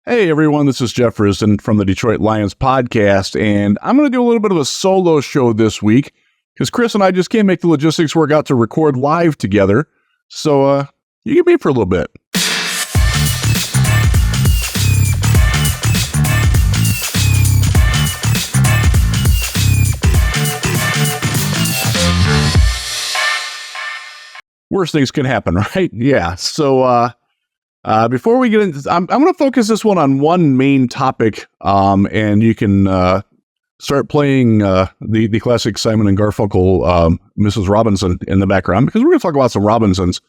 Hey everyone, this is Jeff Risdon from the Detroit Lions podcast, and I'm going to do a little bit of a solo show this week because Chris and I just can't make the logistics work out to record live together. So you can be for a little bit. Worst things can happen, right? Yeah. So before we get into, I'm going to focus this one on one main topic, and you can start playing the classic Simon and Garfunkel, Mrs. Robinson in the background, because we're going to talk about some Robinsons.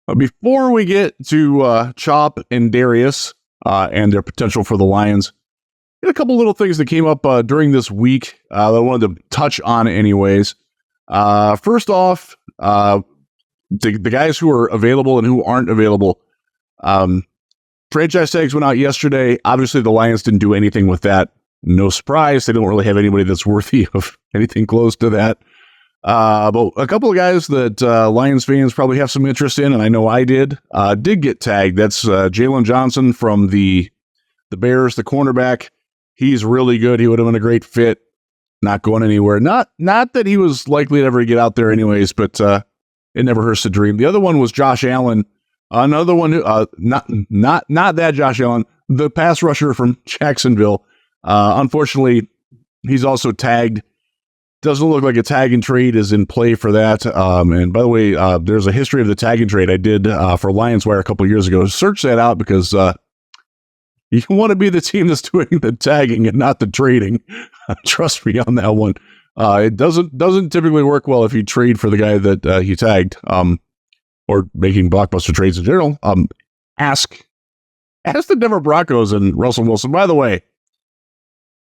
But before we get to Chop and Darius and their potential for the Lions, a couple little things that came up during this week that I wanted to touch on anyways. First off, the guys who are available and who aren't available. Franchise tags went out yesterday. Obviously, the Lions didn't do anything with that. No surprise. They don't really have anybody that's worthy of anything close to that. But a couple of guys that Lions fans probably have some interest in, and I know I did get tagged. That's Jalen Johnson from the Bears, the cornerback. He's really good. He would have been a great fit. Not going anywhere. Not that he was likely to ever get out there anyways, but it never hurts to dream. The other one was Josh Allen. Another one, not that Josh Allen, the pass rusher from Jacksonville. Unfortunately, he's also tagged. Doesn't look like a tag and trade is in play for that. And by the way, there's a history of the tag and trade I did for Lions Wire a couple of years ago. Search that out because you want to be the team that's doing the tagging and not the trading. Trust me on that one. It doesn't typically work well if you trade for the guy that he tagged. Or making blockbuster trades in general. Ask the Denver Broncos and Russell Wilson. By the way,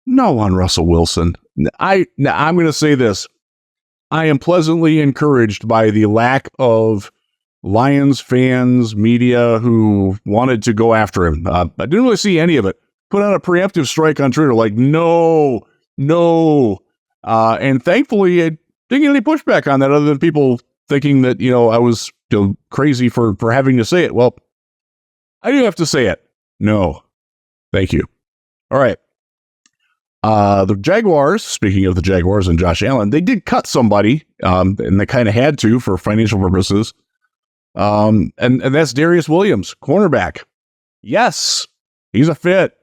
no on Russell Wilson. I'm going to say this. I am pleasantly encouraged by the lack of Lions fans, media who wanted to go after him. I didn't really see any of it. Put out a preemptive strike on Twitter like, no. And thankfully, I didn't get any pushback on that other than people thinking that, I was crazy for having to say it. Well, I do have to say it. No. Thank you. All right. The Jaguars, speaking of the Jaguars and Josh Allen, they did cut somebody, and they kind of had to for financial purposes. And that's Darius Williams, cornerback. Yes, he's a fit.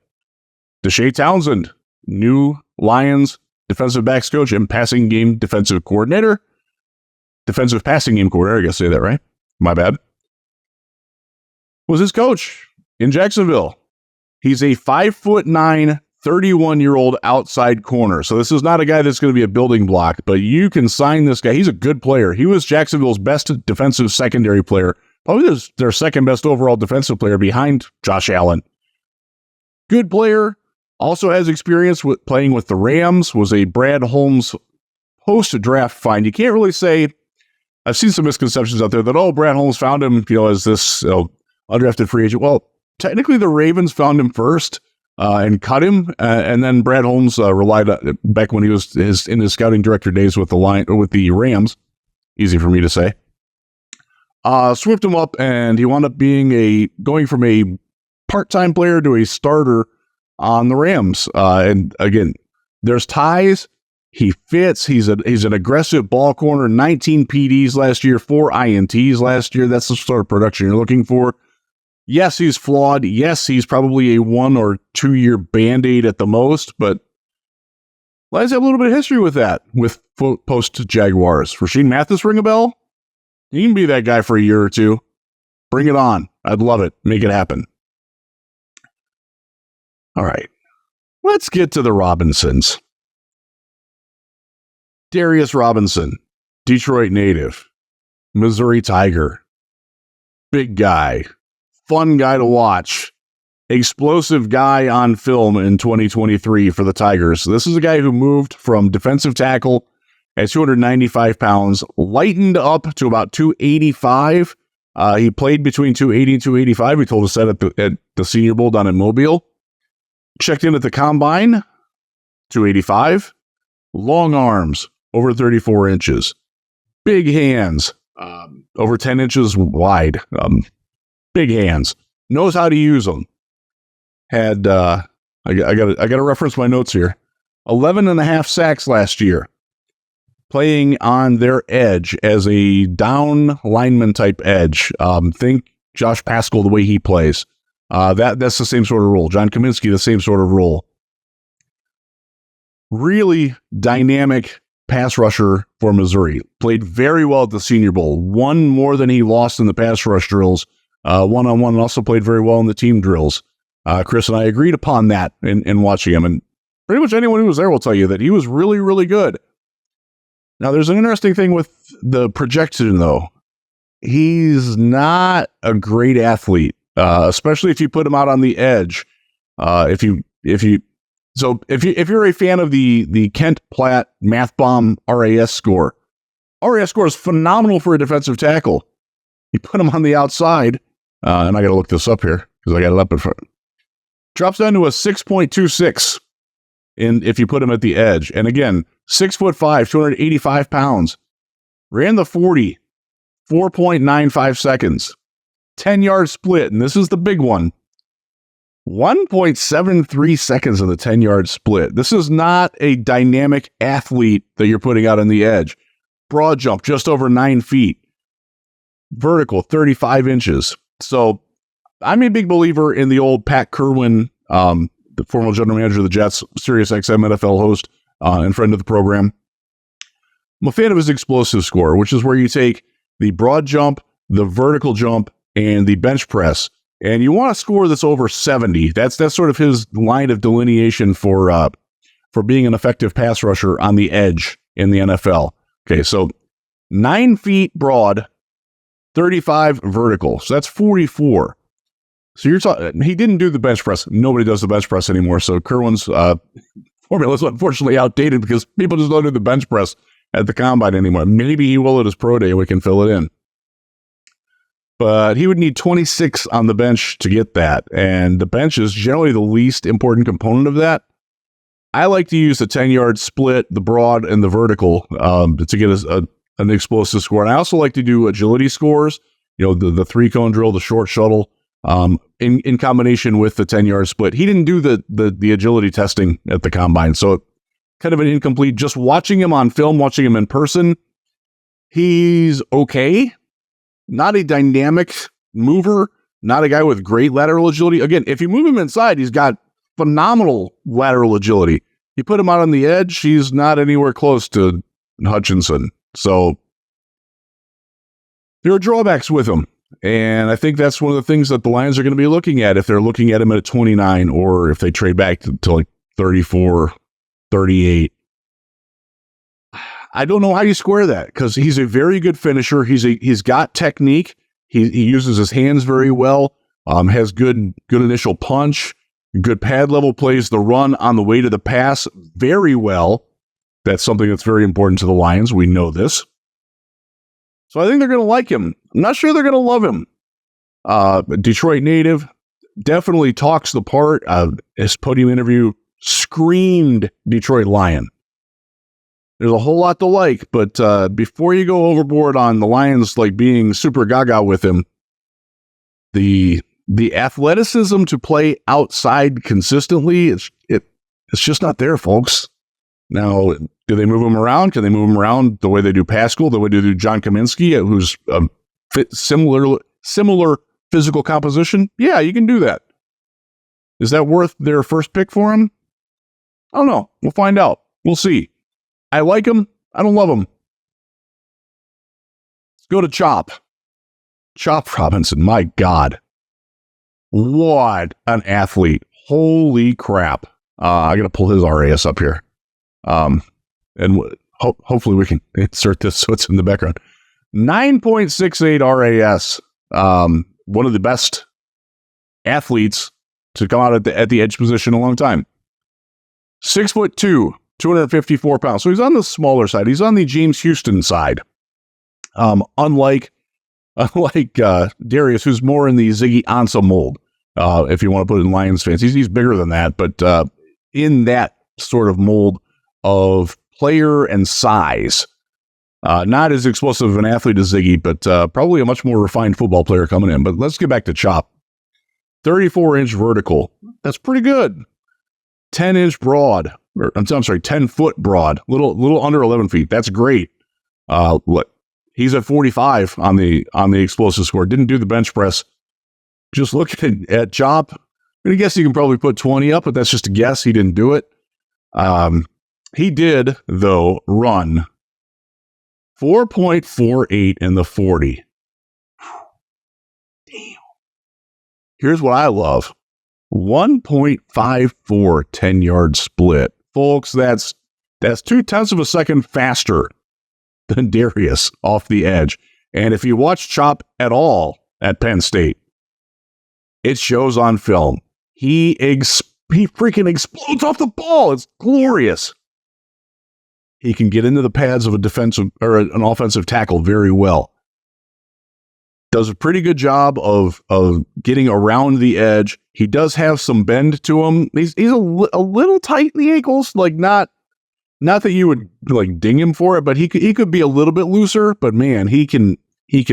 Deshae Townsend, new Lions defensive backs coach and passing game defensive coordinator. Defensive passing game coordinator, I guess say that right. My bad. Was his coach in Jacksonville. He's a 5'9", 31-year-old outside corner. So this is not a guy that's going to be a building block, but you can sign this guy. He's a good player. He was Jacksonville's best defensive secondary player. Probably their second best overall defensive player behind Josh Allen. Good player. Also has experience with playing with the Rams. Was a Brad Holmes post-draft find. You can't really say. I've seen some misconceptions out there that, Brad Holmes found him, as this undrafted free agent. Well, technically the Ravens found him first and cut him, and then Brad Holmes relied on, back when he was in his scouting director days with the Rams. Easy for me to say. Swooped him up, and he wound up going from a part-time player to a starter on the Rams. And again, there's ties. He fits. He's an aggressive ball corner. 19 PDs last year, 4 INTs last year. That's the sort of production you're looking for. Yes, he's flawed. Yes, he's probably a 1 or 2 year Band-Aid at the most, but Lions have a little bit of history with that, with post-Jaguars. Rasheed Mathis ring a bell? You can be that guy for a year or two. Bring it on. I'd love it. Make it happen. All right. Let's get to the Robinsons. Darius Robinson, Detroit native, Missouri Tiger, big guy, fun guy to watch, explosive guy on film in 2023 for the Tigers. This is a guy who moved from defensive tackle at 295 pounds, lightened up to about 285. He played between 280 and 285. He told us that at the Senior Bowl down in Mobile. Checked in at the Combine, 285. Long arms, over 34 inches. Big hands, over 10 inches wide. Big hands. Knows how to use them. had, I got to reference my notes here, 11 and a half sacks last year, playing on their edge as a down lineman type edge. Think Josh Paschal, the way he plays. That's the same sort of role. John Kaminsky, the same sort of role. Really dynamic pass rusher for Missouri. Played very well at the Senior Bowl. Won more than he lost in the pass rush drills. One-on-one, and also played very well in the team drills. Chris and I agreed upon that in watching him. And pretty much anyone who was there will tell you that he was really, really good. Now, there's an interesting thing with the projection, though. He's not a great athlete, especially if you put him out on the edge. If you're a fan of the Kent Platt Math Bomb RAS score is phenomenal for a defensive tackle. You put him on the outside, and I got to look this up here because I got it up in front. Drops down to a 6.26 if you put him at the edge. And again, 6'5", 285 pounds. Ran the 40, 4.95 seconds. 10-yard split, and this is the big one. 1.73 seconds in the 10-yard split. This is not a dynamic athlete that you're putting out on the edge. Broad jump, just over 9 feet. Vertical, 35 inches. So I'm a big believer in the old Pat Kerwin, the former general manager of the Jets, Sirius XM NFL host, and friend of the program. I'm a fan of his explosive score, which is where you take the broad jump, the vertical jump, and the bench press, and you want a score that's over 70. That's sort of his line of delineation for being an effective pass rusher on the edge in the NFL. Okay, so 9 feet broad, 35 vertical. So that's 44. So you're talking, he didn't do the bench press. Nobody does the bench press anymore. So Kerwin's formula is unfortunately outdated because people just don't do the bench press at the combine anymore. Maybe he will at his pro day. We can fill it in. But he would need 26 on the bench to get that. And the bench is generally the least important component of that. I like to use the 10-yard split, the broad, and the vertical to get an explosive score. And I also like to do agility scores, the 3-cone drill, the short shuttle, in combination with the 10-yard split. He didn't do the agility testing at the combine, so kind of an incomplete. Just watching him on film, watching him in person, he's okay. Not a dynamic mover, not a guy with great lateral agility. Again, if you move him inside, he's got phenomenal lateral agility. You put him out on the edge, he's not anywhere close to Hutchinson. So there are drawbacks with him. And I think that's one of the things that the Lions are going to be looking at if they're looking at him at a 29 or if they trade back to like 34, 38. I don't know how you square that because he's a very good finisher. He's got technique. He uses his hands very well. Has good initial punch, good pad level, plays the run on the way to the pass very well. That's something that's very important to the Lions. We know this. So I think they're going to like him. I'm not sure they're going to love him. Detroit native, definitely talks the part. His podium interview screamed Detroit Lion. There's a whole lot to like, but before you go overboard on the Lions like being super gaga with him, the athleticism to play outside consistently, it's just not there, folks. Now, do they move him around? Can they move him around the way they do Paschal, the way they do John Kaminsky, who's similar physical composition? Yeah, you can do that. Is that worth their first pick for him? I don't know. We'll find out. We'll see. I like him. I don't love him. Let's go to Chop. Chop Robinson. My God. What an athlete. Holy crap. I got to pull his RAS up here. And hopefully we can insert this so it's in the background. 9.68 RAS. One of the best athletes to come out at the edge position in a long time. 6'2", 254 pounds. So he's on the smaller side. He's on the James Houston side. Unlike Darius, who's more in the Ziggy Ansah mold, if you want to put it in Lions fans. He's bigger than that, but in that sort of mold of player and size. Not as explosive of an athlete as Ziggy, but probably a much more refined football player coming in. But let's get back to Chop. 34-inch vertical, That's pretty good. 10-inch broad. I'm sorry, 10-foot broad. Little under 11 feet. That's great. Look, he's at 45 on the explosive score. Didn't do the bench press. Just looking at Chop, I guess you can probably put 20 up, but that's just a guess. He didn't do it. He did, though, run 4.48 in the 40. Damn. Here's what I love. 1.54 10-yard split. Folks, that's 0.2 of a second faster than Darius off the edge. And if you watch Chop at all at Penn State, it shows on film. He freaking explodes off the ball. It's glorious. He can get into the pads of a defensive or an offensive tackle very well. Does a pretty good job of getting around the edge. He does have some bend to him. He's a little tight in the ankles, like not that you would like ding him for it, but he could be a little bit looser. But man, he can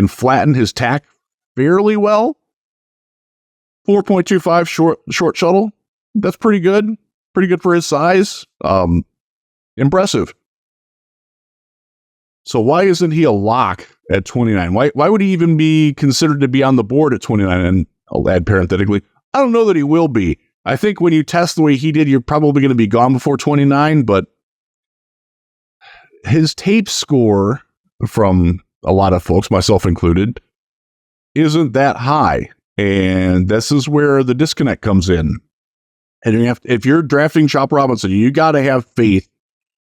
flatten his tack fairly well. 4.25 short shuttle. That's pretty good. Pretty good for his size. Impressive. So why isn't he a lock at 29? Why would he even be considered to be on the board at 29? And I'll add parenthetically, I don't know that he will be. I think when you test the way he did, you're probably going to be gone before 29, but his tape score from a lot of folks, myself included, isn't that high. And this is where the disconnect comes in. And if you're drafting Chop Robinson, you got to have faith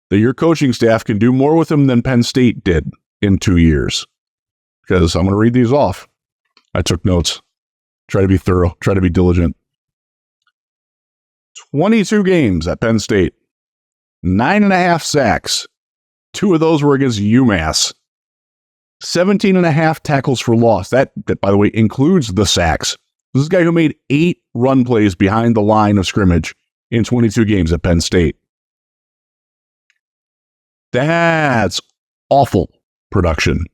that your coaching staff can do more with him than Penn State did in 2 years. Because I'm going to read these off. I took notes. Try to be thorough. Try to be diligent. 22 games at Penn State. 9.5 sacks. 2 of those were against UMass. 17.5 tackles for loss. That, by the way, includes the sacks. This is a guy who made 8 run plays behind the line of scrimmage in 22 games at Penn State. That's awful production.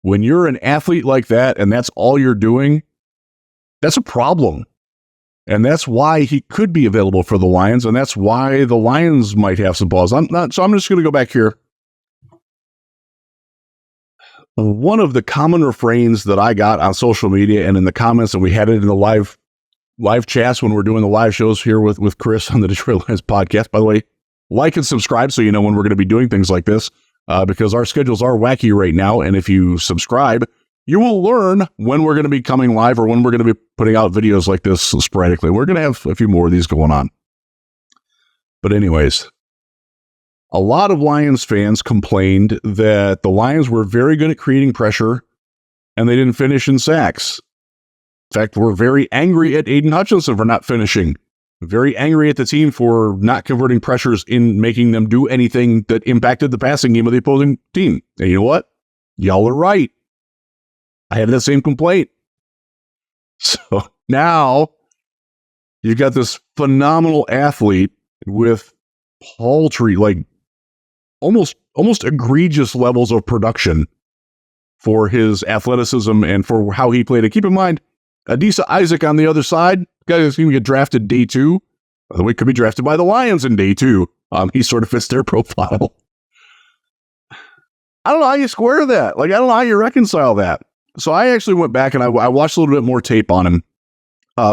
When you're an athlete like that and that's all you're doing, that's a problem. And that's why he could be available for the Lions, and that's why the Lions might have some balls. So I'm just going to go back here. One of the common refrains that I got on social media and in the comments, and we had it in the live chats when we're doing the live shows here with Chris on the Detroit Lions podcast. By the way, like and subscribe so you know when we're going to be doing things like this, because our schedules are wacky right now. And if you subscribe, you will learn when we're going to be coming live or when we're going to be putting out videos like this sporadically. We're going to have a few more of these going on. But anyways, a lot of Lions fans complained that the Lions were very good at creating pressure and they didn't finish in sacks. In fact, we're very angry at Aiden Hutchinson for not finishing. Very angry at the team for not converting pressures in making them do anything that impacted the passing game of the opposing team. And you know what? Y'all are right. I had that same complaint. So now you've got this phenomenal athlete with paltry, like almost egregious levels of production for his athleticism and for how he played it. Keep in mind, Adisa Isaac on the other side, guy who's going to get drafted day 2. By the way, could be drafted by the Lions in day 2. He sort of fits their profile. I don't know how you square that. Like, I don't know how you reconcile that. So I actually went back and I watched a little bit more tape on him,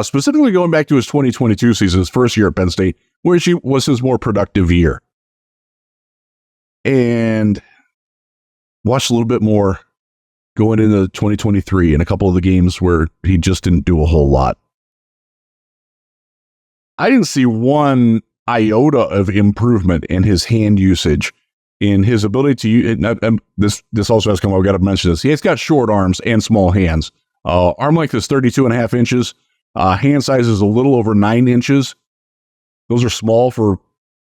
specifically going back to his 2022 season, his first year at Penn State, which was his more productive year. And watched a little bit more going into 2023 in a couple of the games where he just didn't do a whole lot. I didn't see one iota of improvement in his hand usage, in his ability to use. This also has come up. I've got to mention this. He's got short arms and small hands. Arm length is 32.5 inches. Hand size is a little over 9 inches. Those are small for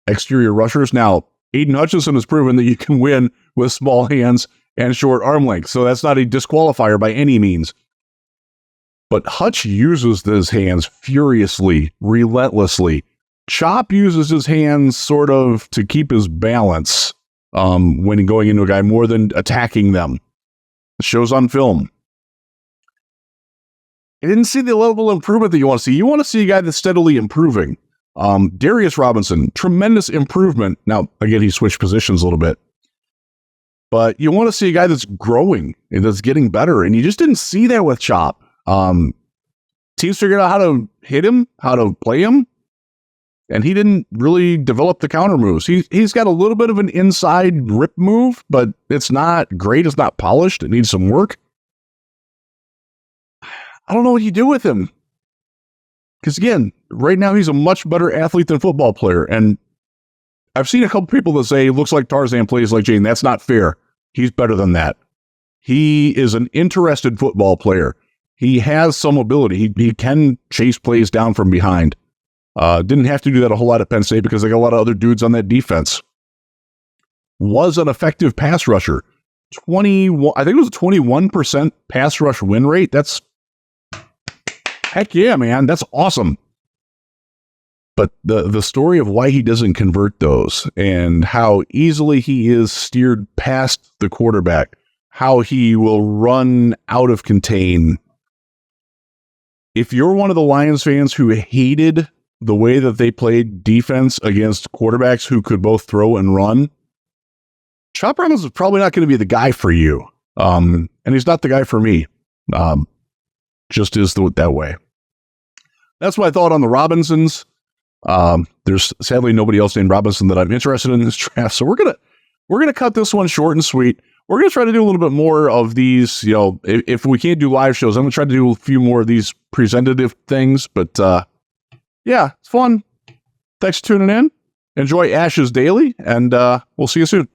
exterior rushers. Now, Aiden Hutchinson has proven that you can win with small hands and short arm length. So that's not a disqualifier by any means. But Hutch uses his hands furiously, relentlessly. Chop uses his hands sort of to keep his balance when going into a guy more than attacking them. It shows on film. I didn't see the level of improvement that you want to see. You want to see a guy that's steadily improving. Darius Robinson, tremendous improvement. Now, again, he switched positions a little bit. But you want to see a guy that's growing and that's getting better. And you just didn't see that with Chop. Teams figured out how to hit him, how to play him. And he didn't really develop the counter moves. He's got a little bit of an inside rip move, but it's not great. It's not polished. It needs some work. I don't know what you do with him. Because again, right now he's a much better athlete than football player. And I've seen a couple people that say, looks like Tarzan, plays like Jane. That's not fair. He's better than that. He is an interested football player. He has some ability. He can chase plays down from behind. Didn't have to do that a whole lot at Penn State because they got a lot of other dudes on that defense. Was an effective pass rusher. I think it was a 21% pass rush win rate. That's heck yeah, man. That's awesome. But the story of why he doesn't convert those and how easily he is steered past the quarterback, how he will run out of contain. If you're one of the Lions fans who hated the way that they played defense against quarterbacks who could both throw and run, Chop Robinson is probably not going to be the guy for you. And he's not the guy for me. Just is that way. That's my thought on the Robinsons. There's sadly nobody else named Robinson that I'm interested in this draft. So we're gonna cut this one short and sweet. We're gonna try to do a little bit more of these. You know, if we can't do live shows, I'm gonna try to do a few more of these presentative things. But yeah, it's fun. Thanks for tuning in. Enjoy Ashes Daily, and we'll see you soon.